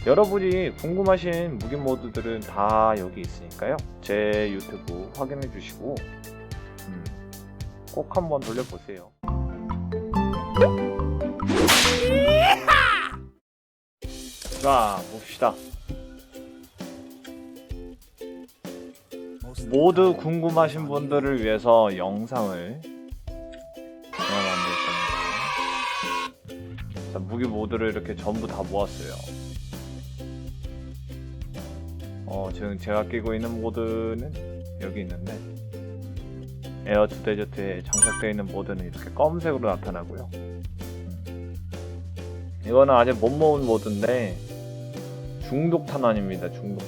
여러분이 궁금하신 무기 모드들은 다 여기 있으니까요. 제 유튜브 확인해 주시고 꼭 한번 돌려보세요. 자, 봅시다. 모두 궁금하신 분들을 위해서 영상을 만들 겁니다. 자, 무기 모드를 이렇게 전부 다 모았어요. 지금 제가 끼고 있는 모드는 여기 있는데, 에어 투 데저트에 장착되어 있는 모드는 이렇게 검은색으로 나타나고요. 이거는 아직 못 모은 모드인데 중독 탄환입니다. 중독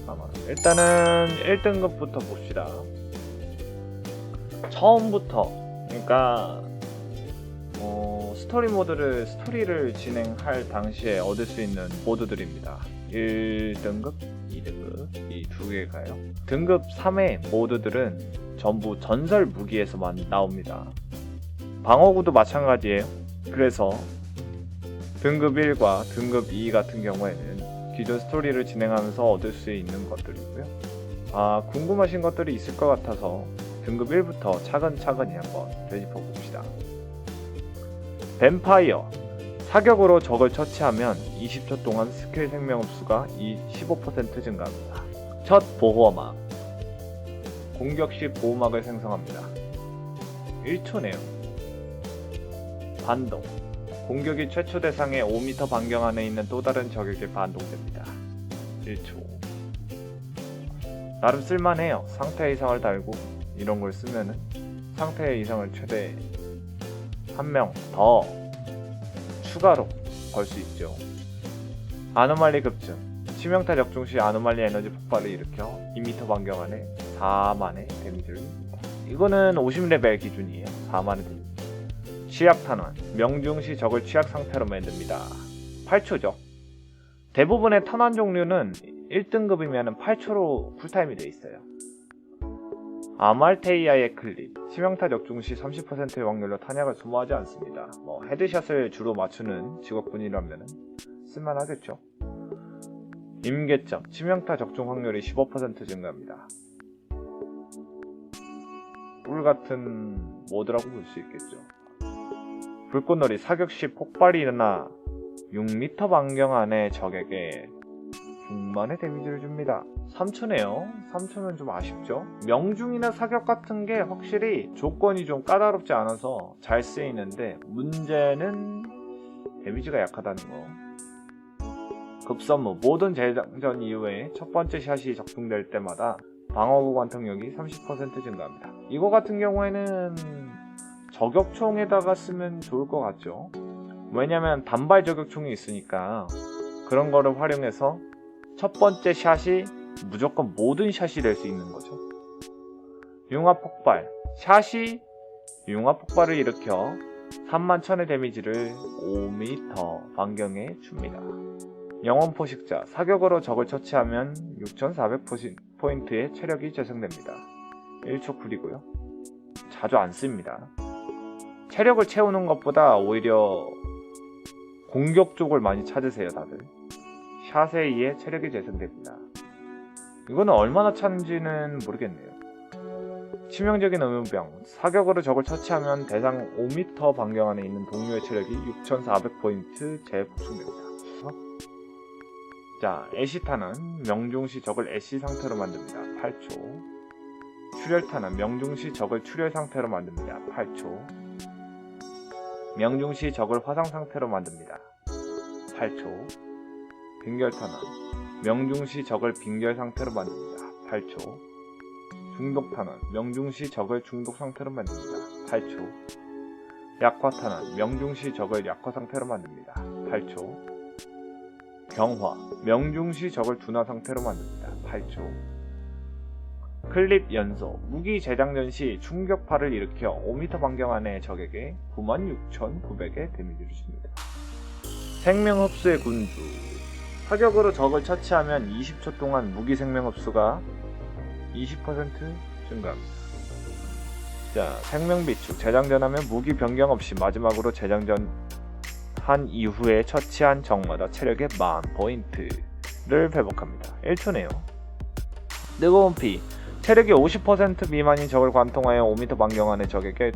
탄환. 일단은 1등급부터 봅시다. 처음부터, 그러니까 스토리를 진행할 당시에 얻을 수 있는 모드들입니다. 1등급, 2등급 이 두 개가요. 등급 3의 모드들은 전부 전설 무기에서만 나옵니다. 방어구도 마찬가지예요. 그래서 등급 1과 등급 2 같은 경우에는 기존 스토리를 진행하면서 얻을 수 있는 것들이고요. 궁금하신 것들이 있을 것 같아서 등급 1부터 차근차근히 한번 되짚어 봅시다. 뱀파이어. 사격으로 적을 처치하면 20초 동안 스킬 생명 흡수가 15% 증가합니다. 첫 보호막. 공격 시 보호막을 생성합니다. 1초네요. 반동. 공격이 최초 대상의 5m 반경 안에 있는 또 다른 적에게 반동됩니다. 1초. 나름 쓸만해요. 상태 이상을 달고 이런 걸 쓰면은 상태 이상을 최대 한 명 더 추가로 걸 수 있죠. 아노말리 급증. 치명타 적중 시 아노말리 에너지 폭발을 일으켜 2m 반경 안에 4만의 데미지를 줍니다. 이거는 50레벨 기준이에요. 4만의 데미지. 취약 탄환. 명중 시 적을 취약 상태로 만듭니다. 8초죠. 대부분의 탄환 종류는 1등급이면 8초로 쿨타임이 되어 있어요. 아말테이아의 클립. 치명타 적중 시 30%의 확률로 탄약을 소모하지 않습니다. 헤드샷을 주로 맞추는 직업군이라면 쓸만하겠죠. 임계점. 치명타 적중 확률이 15% 증가합니다. 꿀 같은 모드라고 볼 수 있겠죠. 불꽃놀이. 사격 시 폭발이 일어나 6m 반경 안의 적에게 6만의 데미지를 줍니다. 3초네요. 3초면 좀 아쉽죠. 명중이나 사격 같은 게 확실히 조건이 좀 까다롭지 않아서 잘 쓰이는데 문제는 데미지가 약하다는 거. 급선무. 모든 재장전 이후에 첫 번째 샷이 적중될 때마다 방어구 관통력이 30% 증가합니다. 이거 같은 경우에는 저격총에다가 쓰면 좋을 것 같죠. 왜냐면 단발 저격총이 있으니까 그런 거를 활용해서 첫 번째 샷이 무조건 모든 샷이 될 수 있는 거죠. 융합 폭발. 샷이 융합 폭발을 일으켜 31,000의 데미지를 5m 반경에 줍니다. 영혼 포식자. 사격으로 적을 처치하면 6,400포인트의 체력이 재생됩니다. 1초 쿨이고요. 자주 안 씁니다. 체력을 채우는 것보다 오히려 공격 쪽을 많이 찾으세요, 다들. 샷에 의해 체력이 재생됩니다. 이거는 얼마나 차는지는 모르겠네요. 치명적인 의문병. 사격으로 적을 처치하면 대상 5m 반경 안에 있는 동료의 체력이 6,400포인트 재복충됩니다. 자, 애시탄은 명중시 적을 애시 상태로 만듭니다. 8초. 출혈탄은 명중시 적을 출혈 상태로 만듭니다. 8초. 명중시 적을 화상 상태로 만듭니다. 8초. 빙결탄은 명중시 적을 빙결 상태로 만듭니다. 8초. 중독탄은 명중시 적을 중독 상태로 만듭니다. 8초. 약화탄은 명중시 적을 약화 상태로 만듭니다. 8초. 경화. 명중시 적을 둔화 상태로 만듭니다. 8초. 클립 연소. 무기 재장전 시 충격파를 일으켜 5m 반경 안의 적에게 96,900의 데미지를 줍니다. 생명 흡수의 군주. 사격으로 적을 처치하면 20초 동안 무기 생명 흡수가 20% 증가합니다. 자, 생명 비축. 재장전하면 무기 변경 없이 마지막으로 재장전하는 한 이후에 처치한 적마다 체력의 만 포인트를 회복합니다. 1초네요. 뜨거운 피. 체력이 50% 미만인 적을 관통하여 5m 반경 안의 적에게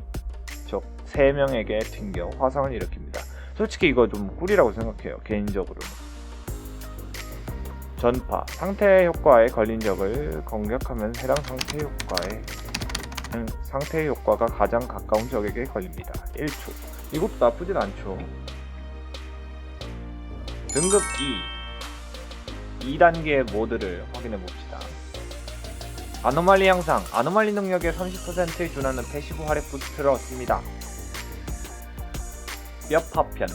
적 3명에게 튕겨 화상을 일으킵니다. 솔직히 이거 좀 꿀이라고 생각해요. 개인적으로는. 전파. 상태 효과에 걸린 적을 공격하면 해당 상태 효과가 가장 가까운 적에게 걸립니다. 1초. 이것도 나쁘진 않죠. 등급 2. 2단계 모드를 확인해 봅시다. 아노말리 향상. 아노말리 능력에 30%에 준하는 패시브 활약 부스트를 얻습니다. 뼈 파편.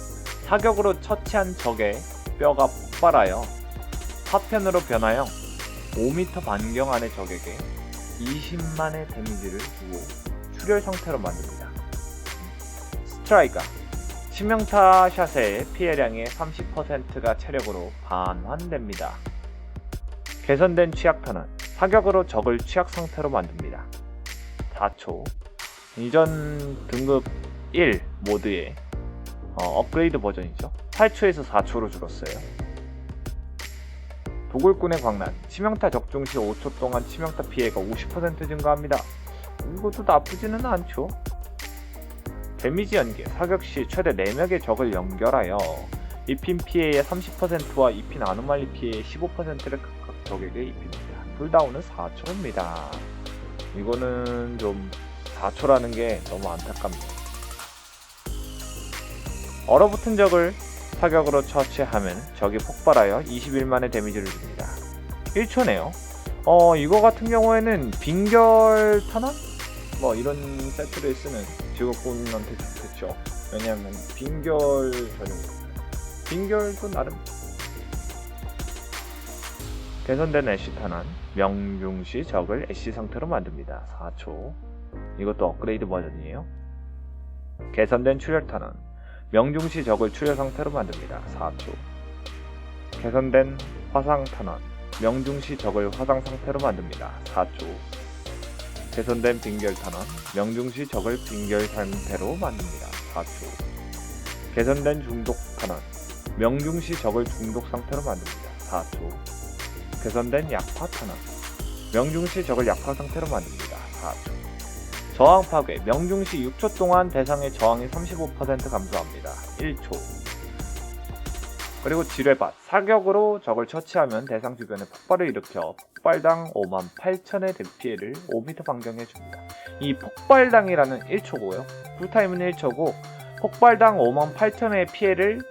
사격으로 처치한 적의 뼈가 폭발하여 파편으로 변하여 5m 반경 안의 적에게 20만의 데미지를 주고 출혈 상태로 만듭니다. 스트라이가. 치명타 샷의 피해량의 30%가 체력으로 반환됩니다. 개선된 취약 탄환. 사격으로 적을 취약 상태로 만듭니다. 4초. 이전 등급 1 모드의 업그레이드 버전이죠. 8초에서 4초로 줄었어요. 도굴꾼의 광란. 치명타 적중 시 5초 동안 치명타 피해가 50% 증가합니다. 이것도 나쁘지는 않죠. 데미지 연계. 사격 시 최대 4명의 적을 연결하여 입힌 피해의 30%와 입힌 아노말리 피해의 15%를 각각 적에게 입힙니다. 쿨다운은 4초입니다. 이거는 좀 4초라는 게 너무 안타깝네요. 얼어붙은 적을 사격으로 처치하면 적이 폭발하여 21만의 데미지를 줍니다. 1초네요. 이거 같은 경우에는 빙결 탄환? 뭐 이런 세트를 쓰는 직업군한테 좋겠죠. 왜냐하면 빙결 전용. 빙결도 나름. 개선된 애쉬 탄환. 명중시 적을 애쉬 상태로 만듭니다. 4초. 이것도 업그레이드 버전이에요. 개선된 출혈 탄환. 명중시 적을 출혈 상태로 만듭니다. 4초. 개선된 화상 탄환. 명중시 적을 화상 상태로 만듭니다. 4초. 개선된 빙결 탄환. 명중시 적을 빙결 상태로 만듭니다. 4초. 개선된 중독 탄환. 명중시 적을 중독 상태로 만듭니다. 4초. 개선된 약화 탄환. 명중시 적을 약화 상태로 만듭니다. 4초. 저항 파괴. 명중시 6초 동안 대상의 저항이 35% 감소합니다. 1초. 그리고 지뢰밭. 사격으로 적을 처치하면 대상 주변에 폭발을 일으켜 폭발당 58,000의 대피해를 5m 반경에 줍니다. 이 폭발당이라는 1초고요. 쿨타임은 1초고 폭발당 58,000의 피해를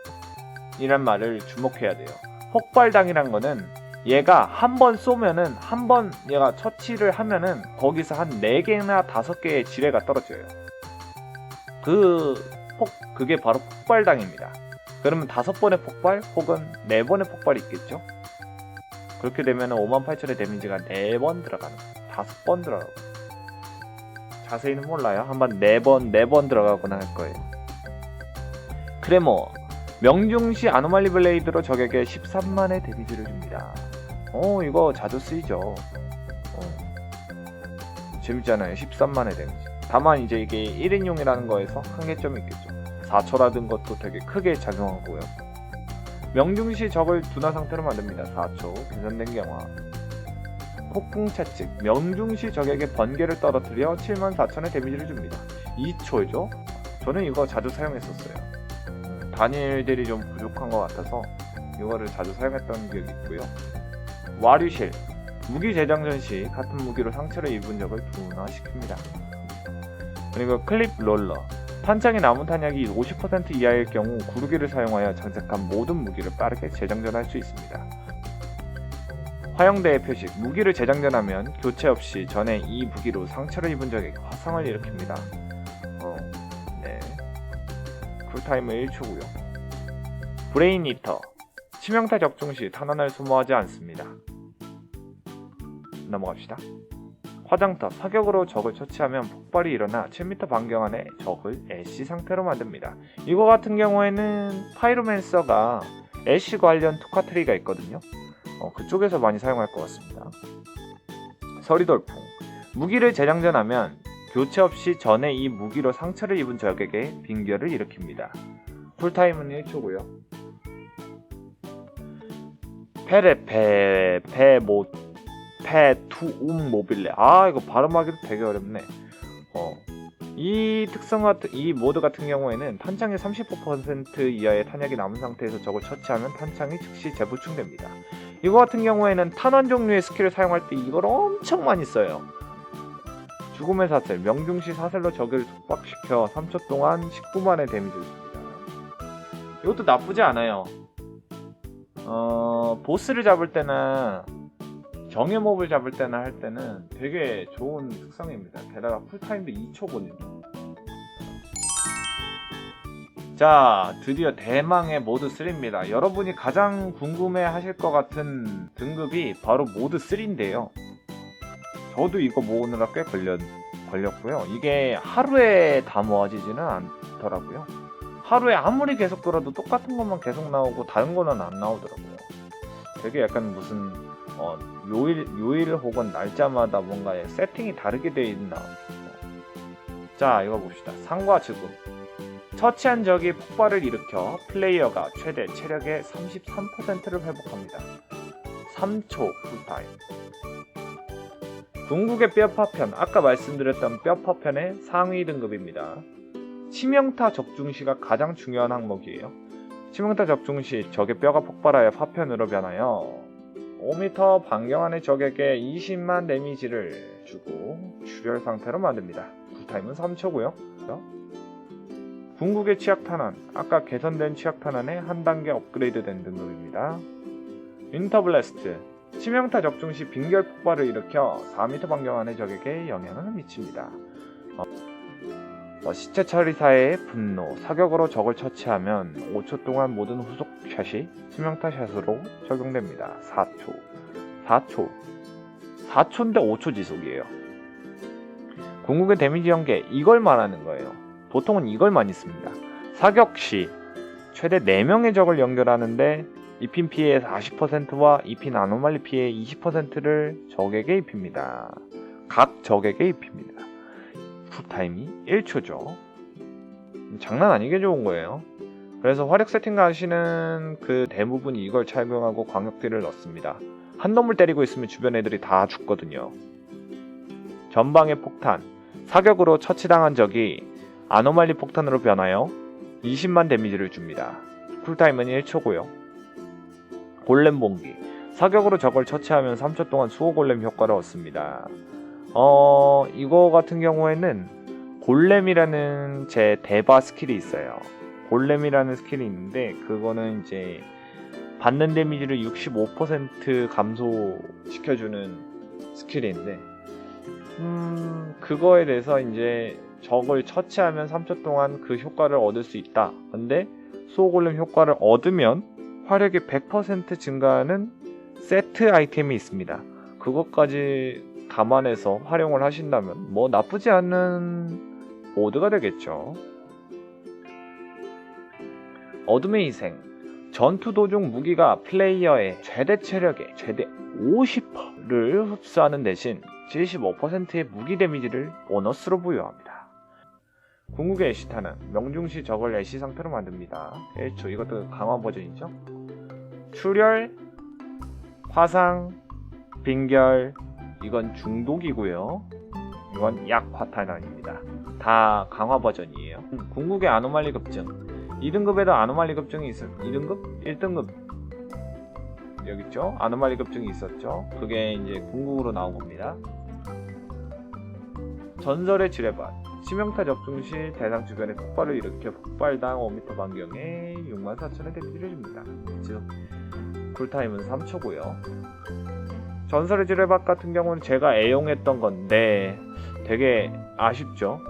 이란 말을 주목해야 돼요. 폭발당이란 거는 얘가 한 번 쏘면은 한 번 얘가 처치를 하면은 거기서 한 4개나 5개의 지뢰가 떨어져요. 그게 바로 폭발당입니다. 그러면 5번의 폭발 혹은 4번의 폭발이 있겠죠? 그렇게 되면 58,000의 데미지가 4번 들어가는 거예요. 5번 들어가고. 자세히는 몰라요. 한번 4번 들어가거나 할 거예요. 크레모. 명중시 아노말리 블레이드로 적에게 13만의 데미지를 줍니다. 이거 자주 쓰이죠. 재밌잖아요. 13만의 데미지. 다만 이제 이게 1인용이라는 거에서 한계점이 있겠죠. 4초라든 것도 되게 크게 작용하고요. 명중시 적을 둔화 상태로 만듭니다. 4초. 개선된 경화. 폭풍 채찍. 명중시 적에게 번개를 떨어뜨려 74,000의 데미지를 줍니다. 2초죠. 저는 이거 자주 사용했었어요. 단일들이 좀 부족한 것 같아서 이거를 자주 사용했던 기억이 있고요. 와류실. 무기 재장전 시 같은 무기로 상처를 입은 적을 둔화시킵니다. 그리고 클립 롤러. 탄창의 남은 탄약이 50% 이하일 경우 구르기를 사용하여 장착한 모든 무기를 빠르게 재장전할 수 있습니다. 화영대의 표식. 무기를 재장전하면 교체 없이 전에 이 무기로 상처를 입은 적에게 화상을 일으킵니다. 네. 쿨타임은 1초고요. 브레인 이터. 치명타 적중 시 탄환을 소모하지 않습니다. 넘어갑시다. 화장터. 사격으로 적을 처치하면 폭발이 일어나 7m 반경 안에 적을 애쉬 상태로 만듭니다. 이거 같은 경우에는 파이로맨서가 애쉬 관련 투카트리가 있거든요. 그쪽에서 많이 사용할 것 같습니다. 서리돌풍. 무기를 재장전하면 교체 없이 전에 이 무기로 상처를 입은 적에게 빙결을 일으킵니다. 쿨타임은 1초고요. 페투움 모빌레. 이거 발음하기도 되게 어렵네. 이 모드 같은 경우에는 탄창의 35% 이하의 탄약이 남은 상태에서 적을 처치하면 탄창이 즉시 재보충됩니다. 이거 같은 경우에는 탄환 종류의 스킬을 사용할 때 이걸 엄청 많이 써요. 죽음의 사슬, 명중시 사슬로 적을 속박시켜 3초 동안 19만의 데미지를 줍니다. 이것도 나쁘지 않아요. 보스를 잡을 때나 정예 몹을 잡을 때나 할 때는 되게 좋은 특성입니다. 게다가 쿨타임도 2초거든요. 자, 드디어 대망의 모드 3입니다. 여러분이 가장 궁금해 하실 것 같은 등급이 바로 모드 3인데요. 저도 이거 모으느라 꽤 걸렸고요. 이게 하루에 다 모아지지는 않더라고요. 하루에 아무리 계속 돌아도 똑같은 것만 계속 나오고 다른 거는 안 나오더라고요. 되게 약간 무슨 요일 혹은 날짜마다 뭔가 세팅이 다르게 되어 있나. 자, 이거 봅시다. 상과 즉음. 처치한 적이 폭발을 일으켜 플레이어가 최대 체력의 33%를 회복합니다. 3초 쿨타임. 궁극의 뼈파편, 아까 말씀드렸던 뼈파편의 상위 등급입니다. 치명타 적중시가 가장 중요한 항목이에요. 치명타 적중시 적의 뼈가 폭발하여 파편으로 변하여 5m 반경 안의 적에게 20만 데미지를 주고 출혈 상태로 만듭니다. 쿨타임은 3초고요. 궁극의 취약탄환, 아까 개선된 취약탄환에 한 단계 업그레이드된 등급입니다. 윈터블래스트, 치명타 적중 시 빙결 폭발을 일으켜 4m 반경 안의 적에게 영향을 미칩니다. 시체 처리사의 분노, 사격으로 적을 처치하면 5초 동안 모든 후속 샷이 치명타 샷으로 적용됩니다. 4초인데 5초 지속이에요. 궁극의 데미지 연계, 이걸 말하는 거예요. 보통은 이걸 많이 씁니다. 사격 시 최대 4명의 적을 연결하는데 입힌 피해의 40%와 입힌 아노말리 피해의 20%를 적에게 입힙니다. 각 적에게 입힙니다. 쿨타임이 1초죠. 장난 아니게 좋은 거예요. 그래서 화력 세팅 가시는 그 대부분이 이걸 착용하고 광역딜을 넣습니다. 한 놈을 때리고 있으면 주변 애들이 다 죽거든요. 전방의 폭탄, 사격으로 처치당한 적이 아노말리 폭탄으로 변하여 20만 데미지를 줍니다. 쿨타임은 1초고요. 골렘 봉기, 사격으로 적을 처치하면 3초 동안 수호 골렘 효과를 얻습니다. 이거 같은 경우에는 골렘이라는 제 대바 스킬이 있어요. 골렘이라는 스킬이 있는데 그거는 이제 받는 데미지를 65% 감소시켜주는 스킬인데 그거에 대해서 이제 적을 처치하면 3초 동안 그 효과를 얻을 수 있다. 근데 수호골렘 효과를 얻으면 화력이 100% 증가하는 세트 아이템이 있습니다. 그것까지 감안해서 활용을 하신다면 뭐 나쁘지 않은 모드가 되겠죠. 어둠의 희생, 전투 도중 무기가 플레이어의 최대 체력의 최대 50%를 흡수하는 대신 75%의 무기 데미지를 보너스로 부여합니다. 궁극의 애쉬탄은 명중시 적을 애쉬 상태로 만듭니다. 1초, 이것도 강화 버전이죠. 출혈, 화상, 빙결, 이건 중독이고요. 이건 약화탄환입니다. 다 강화 버전이에요. 궁극의 아노말리 급증, 2등급에도 아노말리 급증이 있어요. 2등급? 1등급 여기 있죠? 아노말리 급증이 있었죠. 그게 이제 궁극으로 나온 겁니다. 전설의 지뢰밭, 치명타 적중 시 대상 주변에 폭발을 일으켜 폭발당 5m 반경에 64,000의 데미지를 줍니다. 즉 쿨타임은 3초고요. 전설의 지뢰밭 같은 경우는 제가 애용했던 건데 되게 아쉽죠.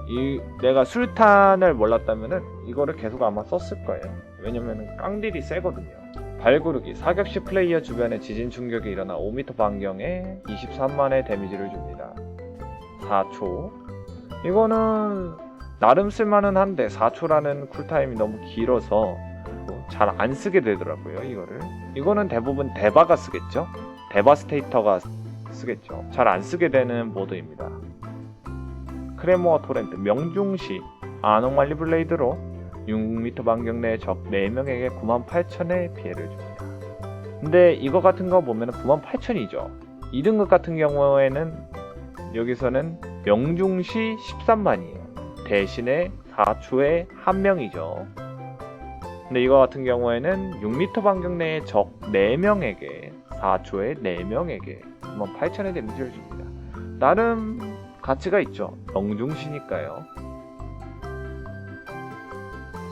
내가 술탄을 몰랐다면은 이거를 계속 아마 썼을 거예요. 왜냐면은 깡딜이 세거든요. 발구르기, 사격 시 플레이어 주변에 지진 충격이 일어나 5m 반경에 23만의 데미지를 줍니다. 4초. 이거는 나름 쓸만은 한데 4초라는 쿨타임이 너무 길어서 잘 안 쓰게 되더라고요. 이거는 대부분 데바가 쓰겠죠. 데바스테이터가 쓰겠죠. 잘 안 쓰게 되는 모드입니다. 크레모어 토렌트, 명중시 아노말리 블레이드로 6m 반경 내 적 4명에게 98,000의 피해를 줍니다. 근데 이거 같은 거 보면 98,000이죠. 2등급 같은 경우에는 여기서는 명중시 13만이에요. 대신에 4초에 1명이죠. 근데 이거 같은 경우에는 6m 반경 내의 적 4명에게 4초에 4명에게 98,000의 데미지를 줍니다. 나름 가치가 있죠. 명중시니까요.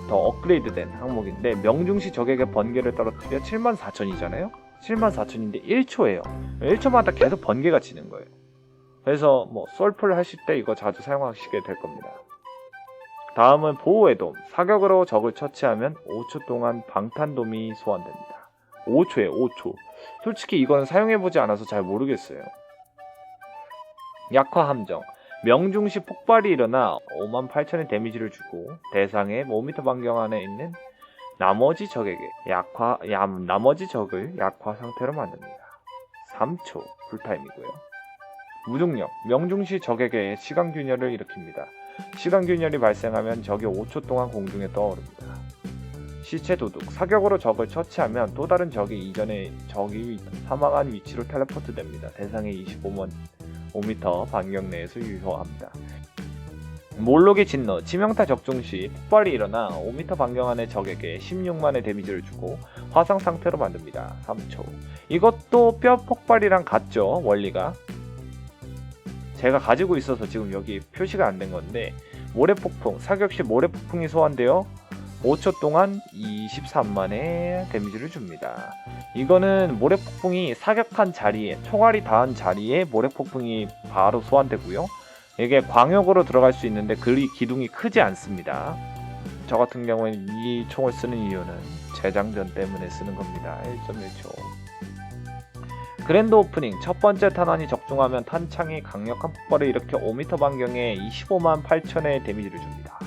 더 업그레이드된 항목인데 명중시 적에게 번개를 떨어뜨려 74,000이잖아요. 74,000인데 1초예요. 1초마다 계속 번개가 치는 거예요. 그래서 뭐 솔플 하실 때 이거 자주 사용하시게 될 겁니다. 다음은 보호의 돔. 사격으로 적을 처치하면 5초 동안 방탄돔이 소환됩니다. 5초에 5초. 솔직히 이건 사용해보지 않아서 잘 모르겠어요. 약화 함정. 명중시 폭발이 일어나 58,000의 데미지를 주고 대상의 5m 반경 안에 있는 나머지 적에게 나머지 적을 약화 상태로 만듭니다. 3초 쿨타임이고요. 무중력. 명중시 적에게 시간균열을 일으킵니다. 시간균열이 발생하면 적이 5초 동안 공중에 떠오릅니다. 시체 도둑. 사격으로 적을 처치하면 또 다른 적이 이전에 적이 사망한 위치로 텔레포트 됩니다. 대상의 5m 반경 내에서 유효합니다. 몰록의 진노. 치명타 적중 시 폭발이 일어나 5m 반경 안의 적에게 16만의 데미지를 주고 화상 상태로 만듭니다. 3초. 이것도 뼈 폭발이랑 같죠, 원리가. 제가 가지고 있어서 지금 여기 표시가 안 된 건데, 모래폭풍. 사격 시 모래폭풍이 소환되어 5초 동안 23만의 데미지를 줍니다. 이거는 모래폭풍이 사격한 자리에, 총알이 닿은 자리에 모래폭풍이 바로 소환되고요. 이게 광역으로 들어갈 수 있는데 그리 기둥이 크지 않습니다. 저 같은 경우에는 이 총을 쓰는 이유는 재장전 때문에 쓰는 겁니다. 1.1초. 그랜드 오프닝. 첫 번째 탄환이 적중하면 탄창이 강력한 폭발을 일으켜 5m 반경에 258,000의 데미지를 줍니다.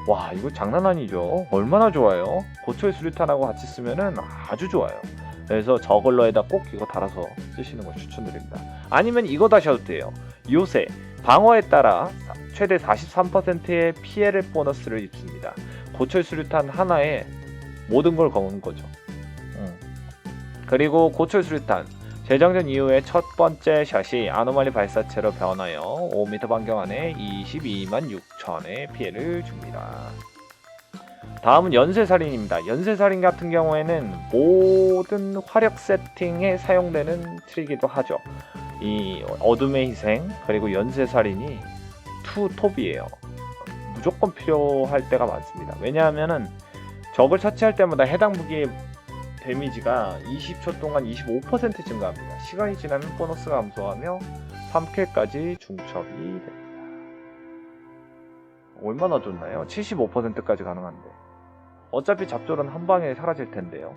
와, 이거 장난 아니죠. 얼마나 좋아요. 고철 수류탄하고 같이 쓰면은 아주 좋아요. 그래서 저걸러에다 꼭 이거 달아서 쓰시는 걸 추천드립니다. 아니면 이거 다셔도 돼요. 요새 방어에 따라 최대 43%의 피해를 보너스를 입습니다. 고철 수류탄 하나에 모든 걸 거는 거죠. 그리고 고철 수류탄 재장전 이후에 첫 번째 샷이 아노말리 발사체로 변하여 5m 반경 안에 22만 6천의 피해를 줍니다. 다음은 연쇄살인입니다. 연쇄살인 같은 경우에는 모든 화력 세팅에 사용되는 트릭이기도 하죠. 이 어둠의 희생 그리고 연쇄살인이 투톱이에요. 무조건 필요할 때가 많습니다. 왜냐하면은 적을 처치할 때마다 해당 무기의 데미지가 20초 동안 25% 증가합니다. 시간이 지나면 보너스가 감소하며 3킬까지 중첩이 됩니다. 얼마나 좋나요? 75%까지 가능한데. 어차피 잡졸은 한 방에 사라질 텐데요.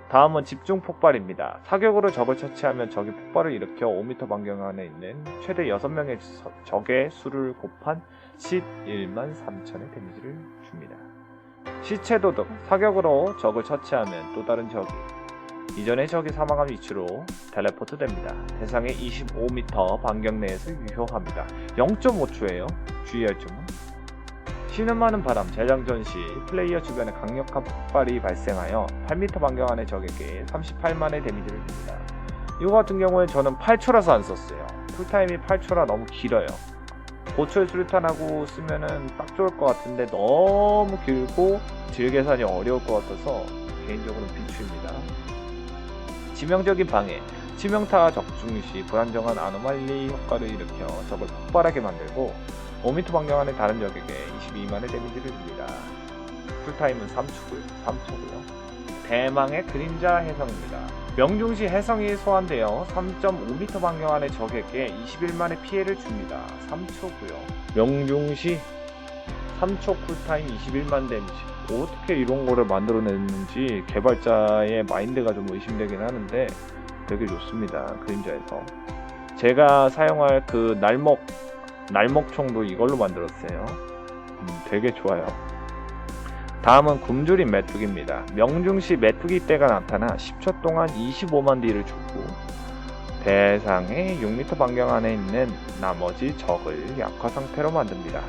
다음은 집중 폭발입니다. 사격으로 적을 처치하면 적이 폭발을 일으켜 5m 반경 안에 있는 최대 6명의 적의 수를 곱한 11만 3천의 데미지를 줍니다. 시체 도둑. 사격으로 적을 처치하면 또 다른 적이 이전에 적이 사망한 위치로 텔레포트 됩니다. 대상의 25m 반경 내에서 유효합니다. 0.5초예요. 주의할 점은 쉬는 많은 바람. 재장전 시 플레이어 주변에 강력한 폭발이 발생하여 8m 반경 안의 적에게 38만의 데미지를 줍니다. 이거 같은 경우에 저는 8초라서 안 썼어요. 쿨타임이 8초라 너무 길어요. 고철 수류탄하고 쓰면은 딱 좋을 것 같은데 너무 길고 질 계산이 어려울 것 같아서 개인적으로는 비추입니다. 치명적인 방해. 치명타 적중 시 불안정한 아노말리 효과를 일으켜 적을 폭발하게 만들고 5m 반경 안의 다른 적에게 22만의 데미지를 줍니다. 쿨타임은 3초고요. 대망의 그림자 해성입니다. 명중시 해성이 소환되어 3.5m 반경 안의 적에게 21만의 피해를 줍니다. 3초고요. 명중시 3초 쿨타임 21만 데미지. 어떻게 이런 거를 만들어냈는지 개발자의 마인드가 좀 의심되긴 하는데 되게 좋습니다. 그림자에서 제가 사용할 그 날먹총도 이걸로 만들었어요. 되게 좋아요. 다음은 굶주린 메뚜기입니다. 명중시 메뚜기 떼가 나타나 10초 동안 25만 D를 주고 대상의 6m 반경 안에 있는 나머지 적을 약화 상태로 만듭니다.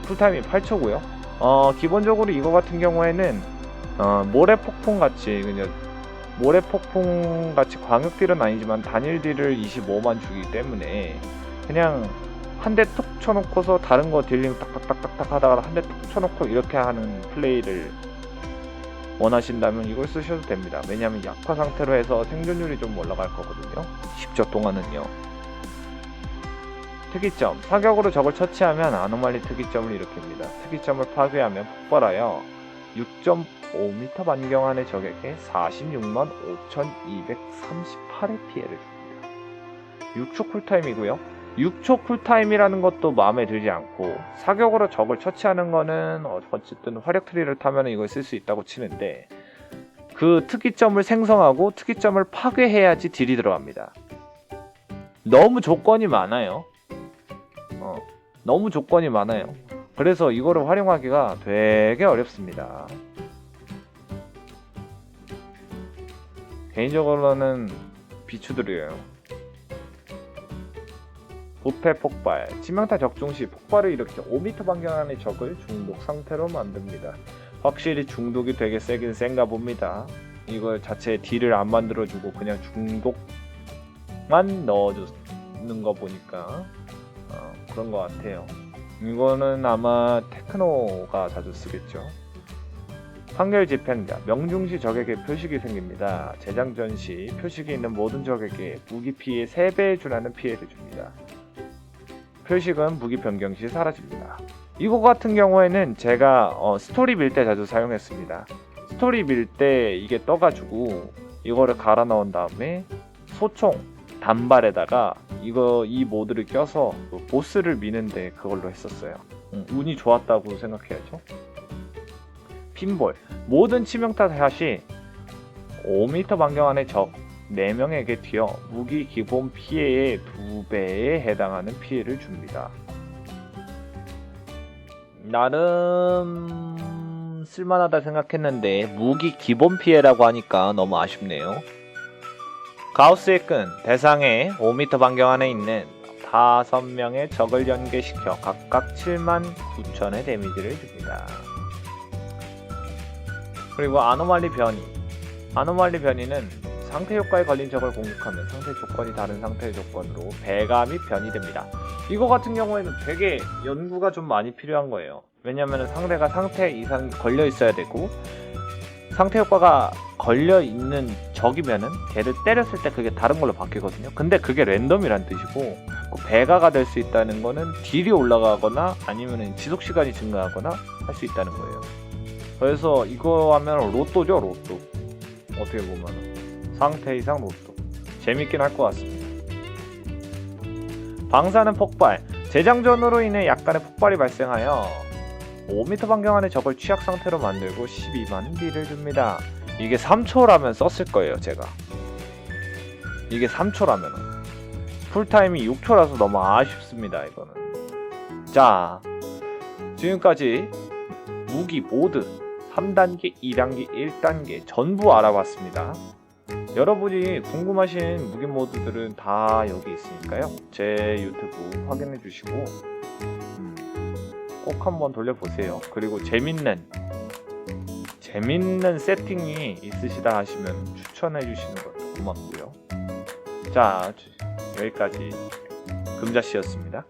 쿨타임이 8초고요. 기본적으로 이거 같은 경우에는 모래폭풍 같이 그냥 모래폭풍 같이 광역 딜은 아니지만 단일 딜을 25만 주기 때문에 그냥 한 대 툭 쳐놓고서 다른 거 딜링 딱딱딱딱 하다가 한 대 툭 쳐놓고 이렇게 하는 플레이를 원하신다면 이걸 쓰셔도 됩니다. 왜냐하면 약화 상태로 해서 생존율이 좀 올라갈 거거든요. 10초 동안은요. 특이점, 사격으로 적을 처치하면 아노말리 특이점을 일으킵니다. 특이점을 파괴하면 폭발하여 6.5m 반경 안의 적에게 46만 5,238의 피해를 줍니다. 6초 쿨타임이고요. 6초 쿨타임이라는 것도 마음에 들지 않고 사격으로 적을 처치하는 거는 어쨌든 화력 트리를 타면 이걸 쓸 수 있다고 치는데 그 특이점을 생성하고 특이점을 파괴해야지 딜이 들어갑니다. 너무 조건이 많아요. 너무 조건이 많아요. 그래서 이거를 활용하기가 되게 어렵습니다. 개인적으로는 비추드려요. 부패 폭발, 치명타 적중 시 폭발을 일으켜 5m 반경 안의 적을 중독 상태로 만듭니다. 확실히 중독이 되게 세긴 센가 봅니다. 이걸 자체에 딜을 안 만들어주고 그냥 중독만 넣어주는 거 보니까 그런 것 같아요. 이거는 아마 테크노가 자주 쓰겠죠. 판결 집행자, 명중시 적에게 표식이 생깁니다. 재장전 시 표식이 있는 모든 적에게 무기 피해 3배에 준하는 피해를 줍니다. 표식은 무기 변경 시 사라집니다. 이거 같은 경우에는 제가 스토리 밀 때 자주 사용했습니다. 스토리 밀 때 이게 떠가지고 이거를 갈아 넣은 다음에 소총 단발에다가 이 모드를 껴서 보스를 미는데 그걸로 했었어요. 운이 좋았다고 생각해야죠. 핀볼, 모든 치명타 샷이 5m 반경 안의 적 4명에게 튀어 무기 기본 피해의 2배에 해당하는 피해를 줍니다. 나름 쓸만하다 생각했는데 무기 기본 피해라고 하니까 너무 아쉽네요. 가우스의 끈, 대상의 5m 반경 안에 있는 5명의 적을 연계시켜 각각 79,000의 데미지를 줍니다. 그리고 아노말리 변이, 아노말리 변이는 상태 효과에 걸린 적을 공격하면 상태 조건이 다른 상태의 조건으로 배가 및 변이됩니다. 이거 같은 경우에는 되게 연구가 좀 많이 필요한 거예요. 왜냐면 상대가 상태 이상이 걸려 있어야 되고 상태 효과가 걸려있는 적이면은 걔를 때렸을 때 그게 다른 걸로 바뀌거든요. 근데 그게 랜덤이란 뜻이고 배가가 될 수 있다는 거는 딜이 올라가거나 아니면 지속시간이 증가하거나 할 수 있다는 거예요. 그래서 이거 하면 로또죠, 로또. 어떻게 보면 상태 이상 로또. 재밌긴 할 것 같습니다. 방사능 폭발, 재장전으로 인해 약간의 폭발이 발생하여 5m 반경 안의 적을 취약 상태로 만들고 12만 딜을 줍니다. 이게 3초라면 썼을 거예요, 제가. 이게 3초라면. 풀타임이 6초라서 너무 아쉽습니다, 이거는. 자, 지금까지 무기 모드 3단계, 2단계, 1단계 전부 알아봤습니다. 여러분이 궁금하신 무기 모드들은 다 여기 있으니까요. 제 유튜브 확인해 주시고 꼭 한번 돌려보세요. 그리고 재밌는 세팅이 있으시다 하시면 추천해 주시는 것도 고맙고요. 자, 여기까지 금자씨였습니다.